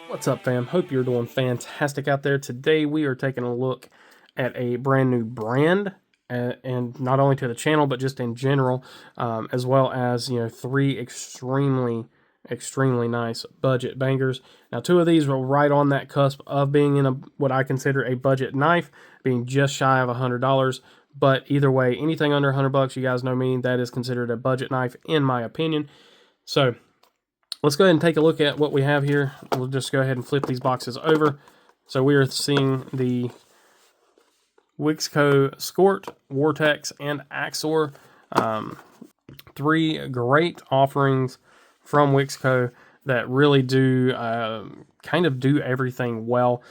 What's up, fam? Hope you're doing fantastic out there. Today we are taking a look at a brand new brand, and not only to the channel but just in general, as well as three extremely nice budget bangers. Now, two of these are right on that cusp of being in what I consider a budget knife, being just shy of $100. But either way, anything under $100, you guys know me, that is considered a budget knife in my opinion. So let's go ahead and take a look at what we have here. We'll just go ahead and flip these boxes over. So we are seeing the Wixco Scort, Wortex, and Axor. Three great offerings from Wixco that really do kind of do everything well.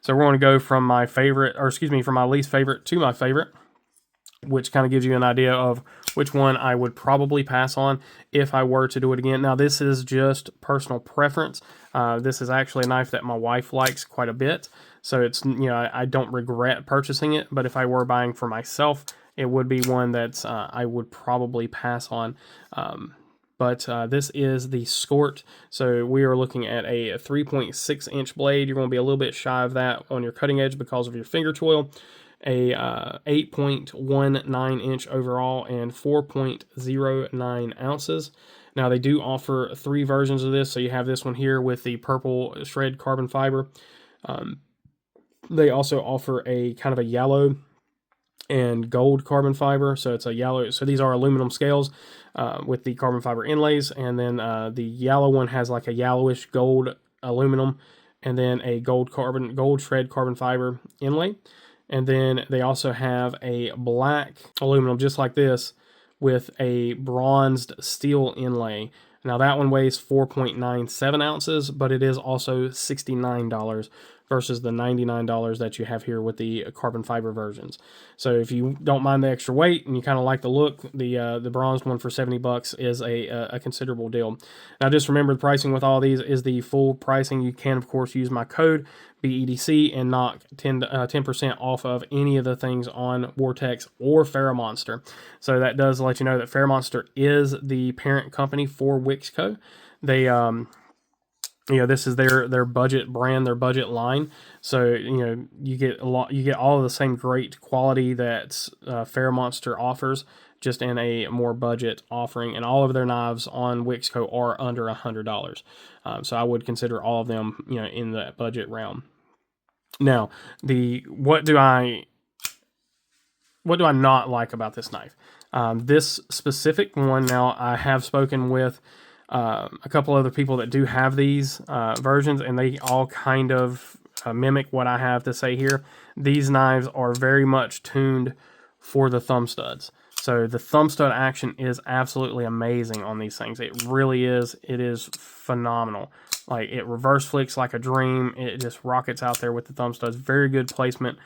So we're going to go from my favorite, or excuse me, from my least favorite to my favorite, which kind of gives you an idea of which one I would probably pass on if I were to do it again. Now, this is just personal preference. This is actually a knife that my wife likes quite a bit, so it's, I don't regret purchasing it, but if I were buying for myself, it would be one that I would probably pass on. But this is the Scort, so we are looking at a 3.6 inch blade. You're going to be a little bit shy of that on your cutting edge because of your finger choil. A 8.19 inch overall and 4.09 ounces. Now, they do offer three versions of this. So you have this one here with the purple shred carbon fiber. They also offer a kind of a yellow and gold carbon fiber. So it's a yellow. So these are aluminum scales with the carbon fiber inlays. And then the yellow one has like a yellowish gold aluminum and then a gold shred carbon fiber inlay. And then they also have a black aluminum, just like this, with a bronzed steel inlay. Now, that one weighs 4.97 ounces, but it is also $69 versus the $99 that you have here with the carbon fiber versions. So if you don't mind the extra weight and you kind of like the look, the bronzed one for $70 is a considerable deal. Now, just remember, the pricing with all these is the full pricing. You can, of course, use my code BE.EDC and knock 10% off of any of the things on Wortex or ferramonster. So that does let you know that ferramonster is the parent company for Wixco. They this is their budget brand, their budget line. So you get all of the same great quality that ferramonster offers, just in a more budget offering, and all of their knives on Wixco are under $100. So I would consider all of them, in the budget realm. Now, what do I not like about this knife? This specific one. Now, I have spoken with a couple other people that do have these versions, and they all kind of mimic what I have to say here. These knives are very much tuned for the thumb studs. So the thumb stud action is absolutely amazing on these things. It really is. It is phenomenal. Like, it reverse flicks like a dream. It just rockets out there with the thumb studs. Very good placement.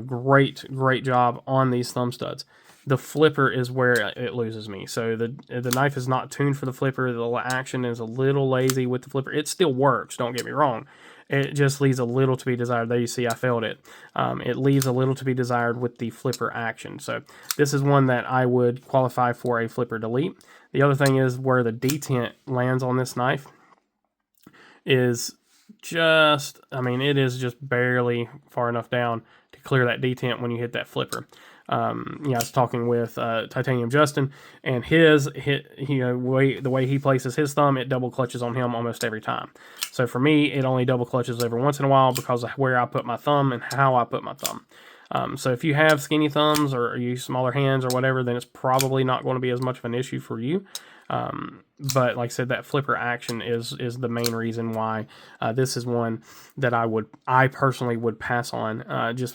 Great job on these thumb studs. The flipper is where it loses me. So the knife is not tuned for the flipper. The action is a little lazy with the flipper. It still works, don't get me wrong. It just leaves a little to be desired. There you see, I failed it. It leaves a little to be desired with the flipper action. So this is one that I would qualify for a flipper delete. The other thing is where the detent lands on this knife is just, it is just barely far enough down to clear that detent when you hit that flipper. I was talking with Titanium Justin, and the way he places his thumb, it double clutches on him almost every time. So for me, it only double clutches every once in a while because of where I put my thumb and how I put my thumb. So if you have skinny thumbs or you smaller hands or whatever, then it's probably not going to be as much of an issue for you. But like I said, that flipper action is the main reason why this is one that I personally would pass on, just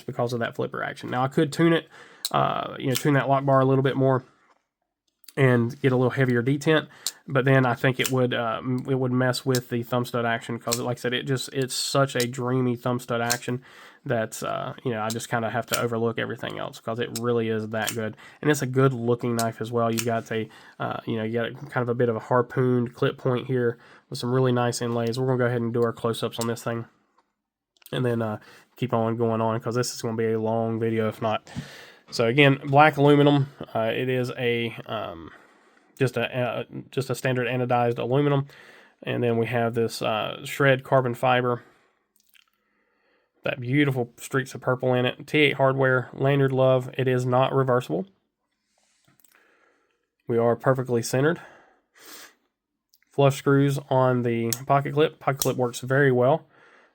because of that flipper action. Now, I could tune it, tune that lock bar a little bit more and get a little heavier detent, but then I think it would mess with the thumb stud action, because like I said, it's such a dreamy thumb stud action that I just kind of have to overlook everything else, because it really is that good. And it's a good looking knife as well. You've got you got kind of a bit of a harpooned clip point here with some really nice inlays. We're gonna go ahead and do our close-ups on this thing, and then keep on going on, because this is going to be a long video if not. So again, black aluminum. It is just a standard anodized aluminum. And then we have this shred carbon fiber. That beautiful streaks of purple in it. T8 hardware, lanyard love. It is not reversible. We are perfectly centered. Flush screws on the pocket clip. Pocket clip works very well.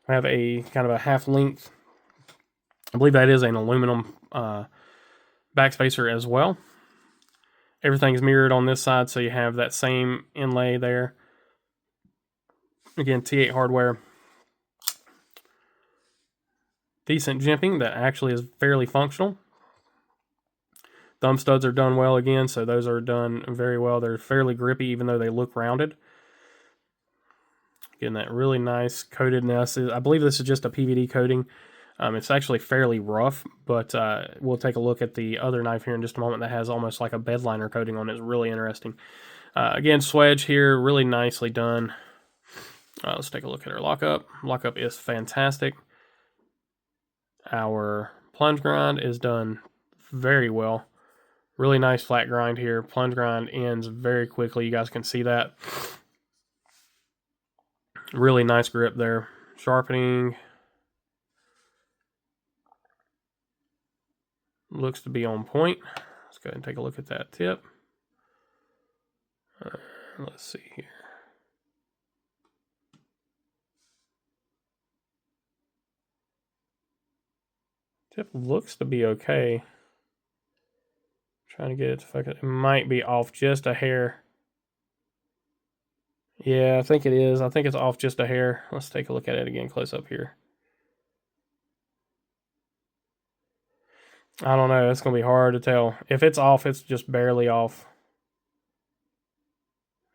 I have a kind of a half length. I believe that is an aluminum backspacer as well. Everything's mirrored on this side, so you have that same inlay there. Again, T8 hardware. Decent jimping that actually is fairly functional. Thumb studs are done well again, so those are done very well. They're fairly grippy, even though they look rounded. Getting that really nice coatedness. I believe this is just a PVD coating. It's actually fairly rough, but we'll take a look at the other knife here in just a moment that has almost like a bed liner coating on it. It's really interesting. Again, swedge here, really nicely done. Let's take a look at our lockup. Lockup is fantastic. Our plunge grind is done very well. Really nice flat grind here. Plunge grind ends very quickly. You guys can see that. Really nice grip there. Sharpening looks to be on point. Let's go ahead and take a look at that tip. Let's see here. Tip looks to be okay. Trying to get it to focus. It might be off just a hair. Yeah, I think it is. I think it's off just a hair. Let's take a look at it again close up here. I don't know. It's going to be hard to tell. If it's off, it's just barely off.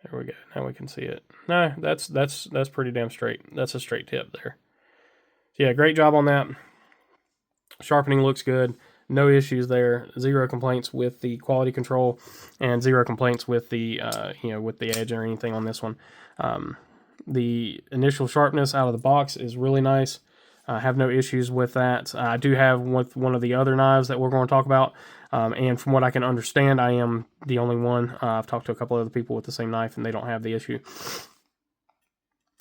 There we go. Now we can see it. No, that's pretty damn straight. That's a straight tip there. So yeah, great job on that. Sharpening looks good. No issues there. Zero complaints with the quality control, and zero complaints with the with the edge or anything on this one. The initial sharpness out of the box is really nice. I have no issues with that. I do have with one of the other knives that we're going to talk about, and from what I can understand, I am the only one. I've talked to a couple other people with the same knife, and they don't have the issue.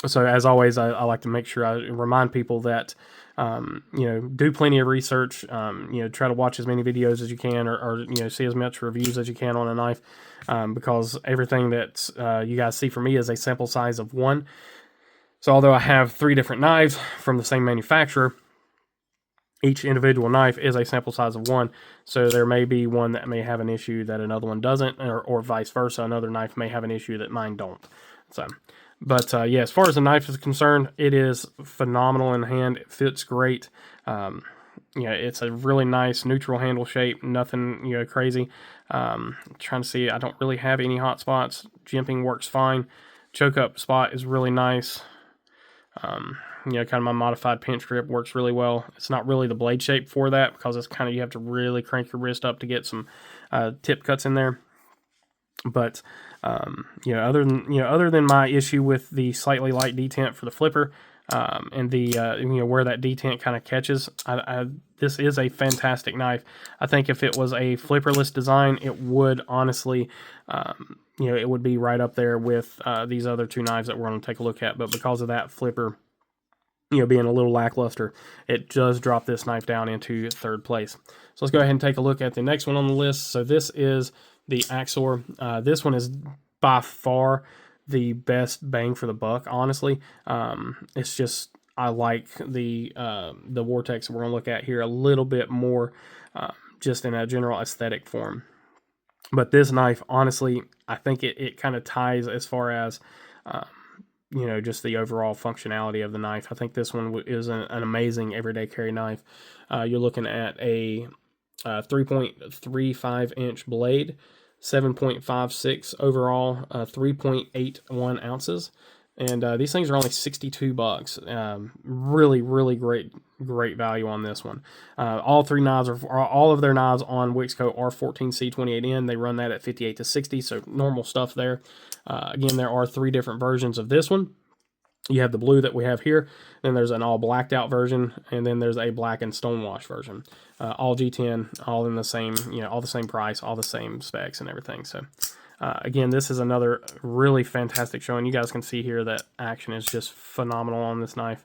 So as always, I like to make sure I remind people that, do plenty of research, try to watch as many videos as you can, or see as much reviews as you can on a knife, because everything that you guys see from me is a sample size of 1. So although I have 3 different knives from the same manufacturer, each individual knife is a sample size of 1. So there may be one that may have an issue that another one doesn't, or vice versa. Another knife may have an issue that mine don't. So, but yeah, as far as the knife is concerned, it is phenomenal in hand. It fits great. It's a really nice neutral handle shape. Nothing crazy. Trying to see, I don't really have any hot spots. Jimping works fine. Choke up spot is really nice. Kind of my modified pinch grip works really well. It's not really the blade shape for that, because it's kind of, you have to really crank your wrist up to get some tip cuts in there. But other than my issue with the slightly light detent for the flipper, and the where that detent kind of catches, this is a fantastic knife. I think if it was a flipperless design, it would honestly, it would be right up there with these other 2 knives that we're going to take a look at. But because of that flipper, being a little lackluster, it does drop this knife down into 3rd place. So let's go ahead and take a look at the next one on the list. So this is the Axor. This one is by far the best bang for the buck, honestly. It's just, I like the Wortex we're going to look at here a little bit more, just in a general aesthetic form. But this knife, honestly, I think it kind of ties as far as, just the overall functionality of the knife. I think this one is an amazing everyday carry knife. You're looking at a 3.35 inch blade, 7.56 overall, 3.81 ounces. And these things are only $62. Really, really great value on this one. All of their knives on Wixco are 14C28N. They run that at 58 to 60, so normal stuff there. Again, there are 3 different versions of this one. You have the blue that we have here, then there's an all blacked out version, and then there's a black and stonewash version. All G10, all in the same, all the same price, all the same specs and everything. So Again, this is another really fantastic showing. You guys can see here that action is just phenomenal on this knife.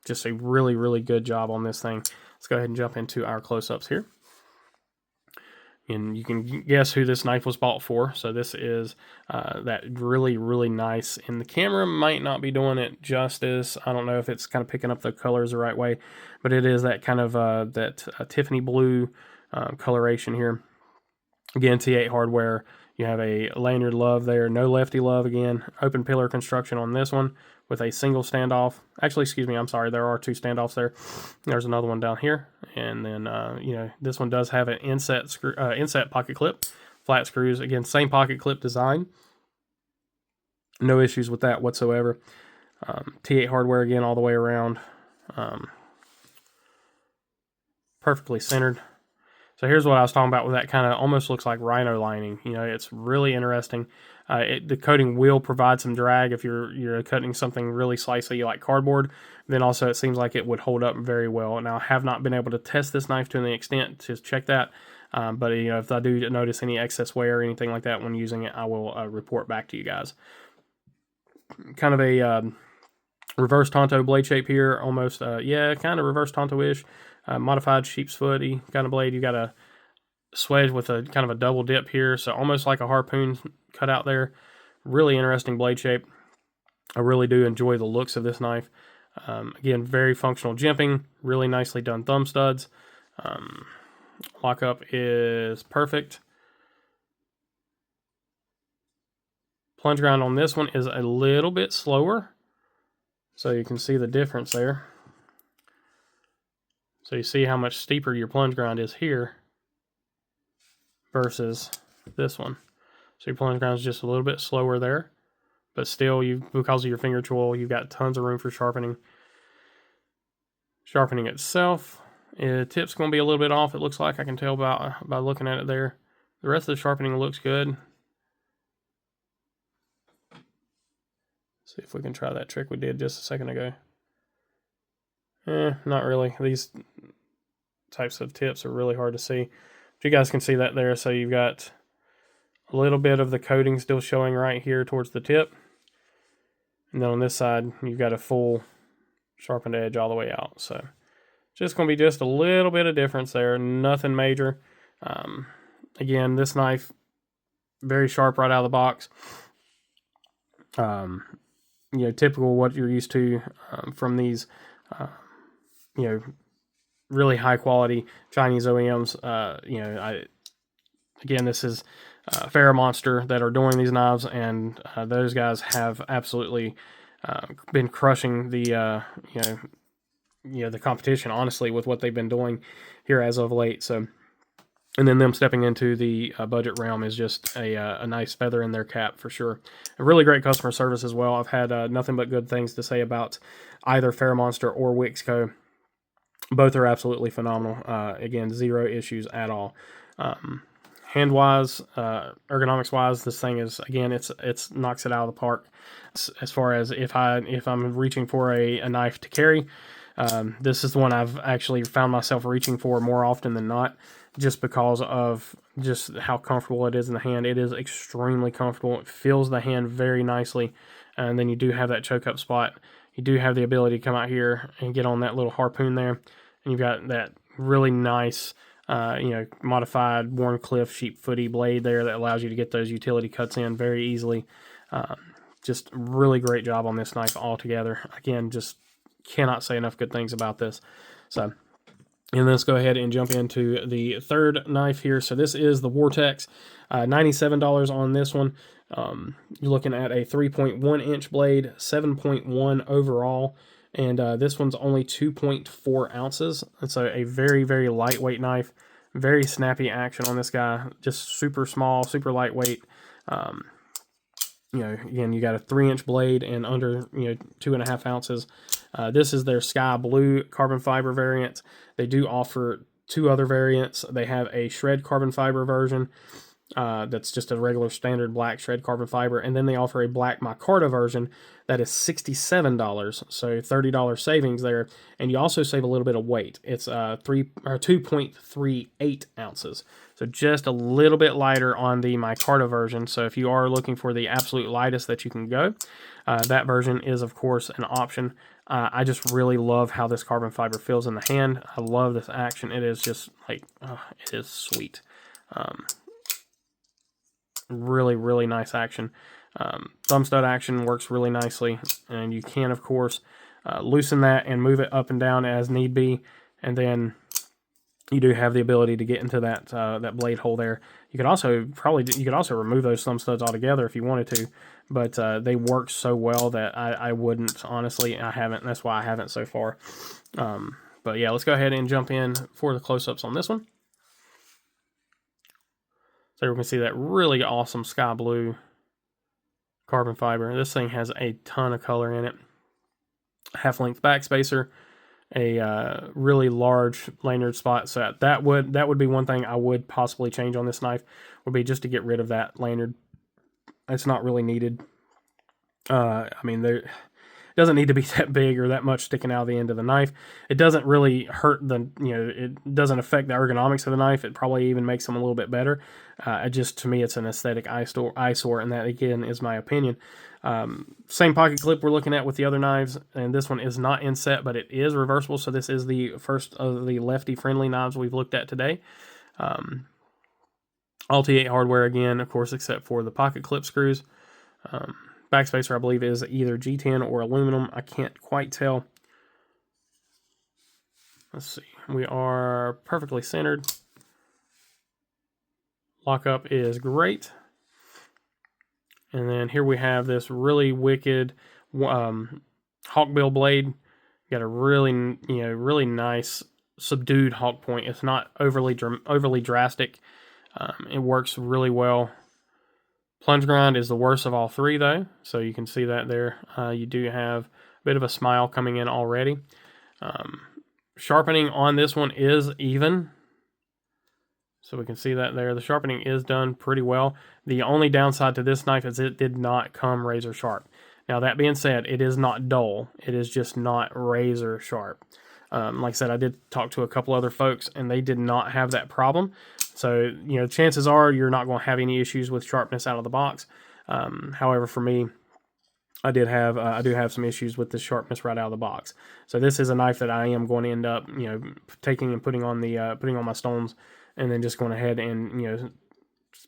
Just a really, really good job on this thing. Let's go ahead and jump into our close-ups here. And you can guess who this knife was bought for. So this is that really, really nice. And the camera might not be doing it justice. I don't know if it's kind of picking up the colors the right way, but it is that kind of Tiffany blue coloration here. Again, T8 hardware. You have a lanyard love there. No lefty love again. Open pillar construction on this one with a single standoff. Actually, excuse me, I'm sorry. There are 2 standoffs there. There's another one down here. And then, you know, this one does have an inset pocket clip. Flat screws. Again, same pocket clip design. No issues with that whatsoever. T8 hardware again all the way around. Perfectly centered. So here's what I was talking about with that kind of almost looks like rhino lining. You know, it's really interesting. The coating will provide some drag if you're cutting something really slicey like cardboard. Then also it seems like it would hold up very well. Now I have not been able to test this knife to any extent to check that. But you know, if I do notice any excess wear or anything like that when using it, I will report back to you guys. Kind of a reverse Tonto blade shape here, almost, yeah, kind of reverse Tonto-ish. Modified sheep's footy kind of blade. You got a swedge with a kind of a double dip here, so almost like a harpoon cut out there. Really interesting blade shape. I really do enjoy the looks of this knife. Again, very functional jimping, really nicely done thumb studs. Lockup is perfect. Plunge grind on this one is a little bit slower, so you can see the difference there. So you see how much steeper your plunge grind is here versus this one. So your plunge grind is just a little bit slower there, but still, because of your finger choil, you've got tons of room for sharpening. Sharpening itself, tip's going to be a little bit off. It looks like I can tell by looking at it there. The rest of the sharpening looks good. See if we can try that trick we did just a second ago. Not really. These types of tips are really hard to see. But you guys can see that there. So you've got a little bit of the coating still showing right here towards the tip. And then on this side, you've got a full sharpened edge all the way out. So just going to be just a little bit of difference there. Nothing major. Again, this knife, very sharp right out of the box. You know, typical what you're used to from these you know, really high quality Chinese OEMs. You know, again, this is ferramonster that are doing these knives, and those guys have absolutely been crushing the the competition, honestly, with what they've been doing here as of late. So, and then them stepping into the budget realm is just a nice feather in their cap for sure. A really great customer service as well. I've had nothing but good things to say about either ferramonster or Wixco. Both are absolutely phenomenal. Again, zero issues at all. Hand-wise, ergonomics-wise, this thing is, again, it's knocks it out of the park. As far as if I'm reaching for a knife to carry, this is the one I've actually found myself reaching for more often than not, just because of just how comfortable it is in the hand. It is extremely comfortable. It fills the hand very nicely, and then you do have that choke up spot. You do have the ability to come out here and get on that little harpoon there, and you've got that really nice, modified Warncliffe sheep footy blade there that allows you to get those utility cuts in very easily. Just really great job on this knife altogether. Again, just cannot say enough good things about this. So, and let's go ahead and jump into the third knife here. So this is the Wortex, $97 on this one. You're looking at a 3.1 inch blade, 7.1 overall, and this one's only 2.4 ounces. It's a very, very lightweight knife, very snappy action on this guy, just super small, super lightweight. Again, you got a 3-inch blade and under 2.5 ounces. This is their sky blue carbon fiber variant. They do offer 2 other variants. They have a shred carbon fiber version that's just a regular standard black shred carbon fiber, and then they offer a black micarta version that is $67, so $30 savings there, and you also save a little bit of weight. It's 2.38 ounces, So just a little bit lighter on the micarta version. So if you are looking for the absolute lightest that you can go, that version is, of course, an option. I just really love how this carbon fiber feels in the hand. I love this action. It is just like, it is sweet. Really, really nice action. Thumb stud action works really nicely, and you can, of course, loosen that and move it up and down as need be, and then you do have the ability to get into that that blade hole there. You could also remove those thumb studs altogether if you wanted to, but they work so well that I wouldn't, honestly. I haven't. That's why I haven't so far. But yeah, let's go ahead and jump in for the close-ups on this one. So we can see that really awesome sky blue carbon fiber. This thing has a ton of color in it. Half-length backspacer, a really large lanyard spot. So that would be one thing I would possibly change on this knife, would be just to get rid of that lanyard. It's not really needed. I mean, it doesn't need to be that big or that much sticking out of the end of the knife. It doesn't really hurt it doesn't affect the ergonomics of the knife. It probably even makes them a little bit better. To me, it's an aesthetic eyesore, and that, again, is my opinion. Same pocket clip we're looking at with the other knives, and this one is not inset, but it is reversible, so this is the first of the lefty-friendly knives we've looked at today. All T8 hardware again, of course, except for the pocket clip screws. Backspacer, I believe, is either G10 or aluminum. I can't quite tell. Let's see. We are perfectly centered. Lockup is great. And then here we have this really wicked hawkbill blade. Got a really nice subdued hawk point. It's not overly drastic. It works really well. Plunge grind is the worst of all three, though, so you can see that there. You do have a bit of a smile coming in already. Sharpening on this one is even, so we can see that there. The sharpening is done pretty well. The only downside to this knife is it did not come razor sharp. Now, that being said, it is not dull. It is just not razor sharp. Like I said, I did talk to a couple other folks, and they did not have that problem. So, chances are you're not going to have any issues with sharpness out of the box. However, for me, I do have some issues with the sharpness right out of the box. So this is a knife that I am going to end up, taking and putting on my stones, and then just going ahead and,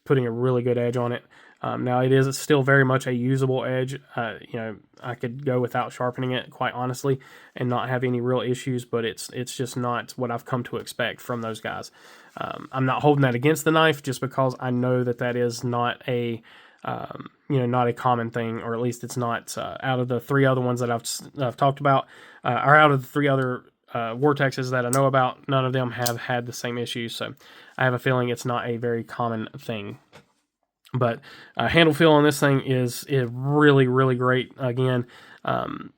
putting a really good edge on it. Now, it is still very much a usable edge. I could go without sharpening it, quite honestly, and not have any real issues, but it's just not what I've come to expect from those guys. I'm not holding that against the knife, just because I know that is not a not a common thing, or at least it's not out of the three other ones that I've talked about, or out of the three other Wortexes that I know about. None of them have had the same issues, so I have a feeling it's not a very common thing. But handle feel on this thing is really, really great. Again,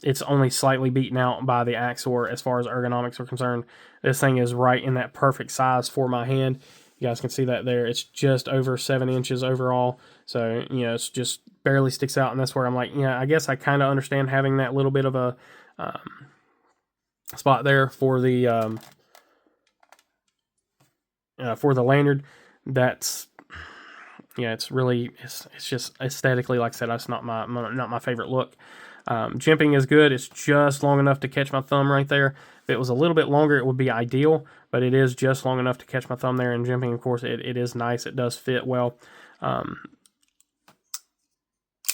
it's only slightly beaten out by the Axor as far as ergonomics are concerned. This thing is right in that perfect size for my hand. You guys can see that there. It's just over 7 inches overall. So, it's just barely sticks out. And that's where I'm like, I guess I kind of understand having that little bit of a spot there for the lanyard. That's, it's just aesthetically, like I said, that's not my favorite look. Jimping is good. It's just long enough to catch my thumb right there. If it was a little bit longer, it would be ideal, but it is just long enough to catch my thumb there. And jimping, of course, it is nice. It does fit well.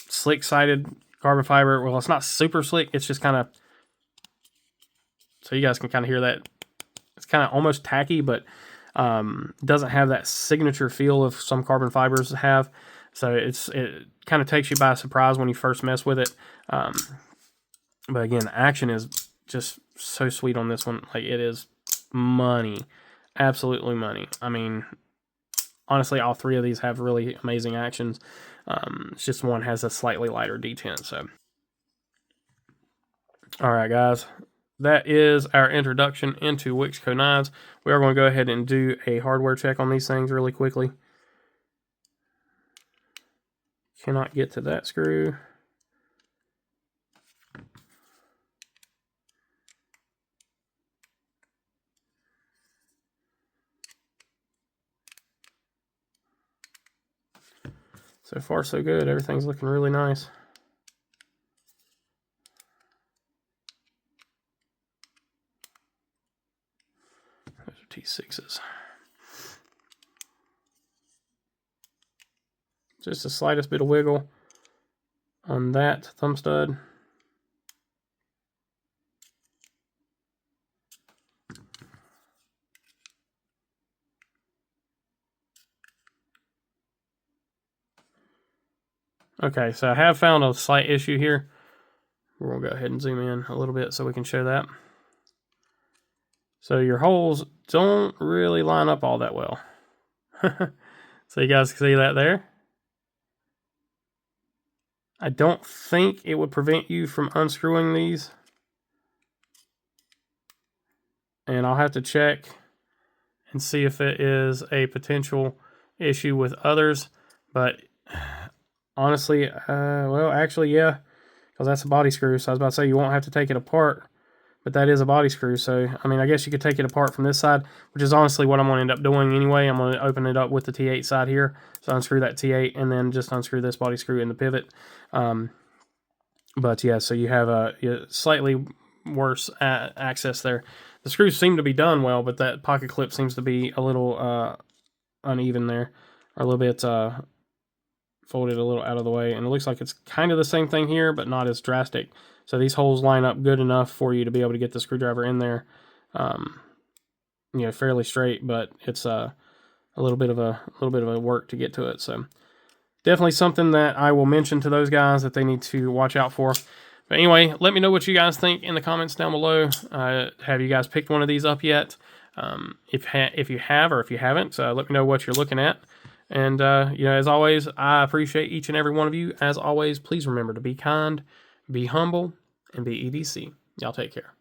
Slick-sided carbon fiber. Well, it's not super slick. It's just kind of, so you guys can kind of hear that. It's kind of almost tacky, but doesn't have that signature feel of some carbon fibers have. So it kind of takes you by surprise when you first mess with it. But again, the action is just so sweet on this one. Like, it is money. Absolutely money. I mean, honestly, all three of these have really amazing actions. It's just one has a slightly lighter detent. So, all right, guys. That is our introduction into Wixco knives. We are going to go ahead and do a hardware check on these things really quickly. Cannot get to that screw. So far, so good. Everything's looking really nice. Those are T6s. Just the slightest bit of wiggle on that thumb stud. Okay, so I have found a slight issue here. We're going to go ahead and zoom in a little bit so we can show that. So your holes don't really line up all that well. So you guys can see that there. I don't think it would prevent you from unscrewing these. And I'll have to check and see if it is a potential issue with others. But honestly, well, actually, yeah, because that's a body screw. So I was about to say you won't have to take it apart, but that is a body screw. So, I mean, I guess you could take it apart from this side, which is honestly what I'm going to end up doing anyway. I'm going to open it up with the T8 side here. So unscrew that T8 and then just unscrew this body screw in the pivot. But yeah, so you have a slightly worse access there. The screws seem to be done well, but that pocket clip seems to be a little uneven there, or a little bit folded a little out of the way. And it looks like it's kind of the same thing here, but not as drastic. So these holes line up good enough for you to be able to get the screwdriver in there, you know, fairly straight. But it's a little bit of a work to get to it. So definitely something that I will mention to those guys that they need to watch out for. But anyway, let me know what you guys think in the comments down below. Have you guys picked one of these up yet? If you have or if you haven't, let me know what you're looking at. And, you know, as always, I appreciate each and every one of you. As always, please remember to be kind, be humble, and be EDC. Y'all take care.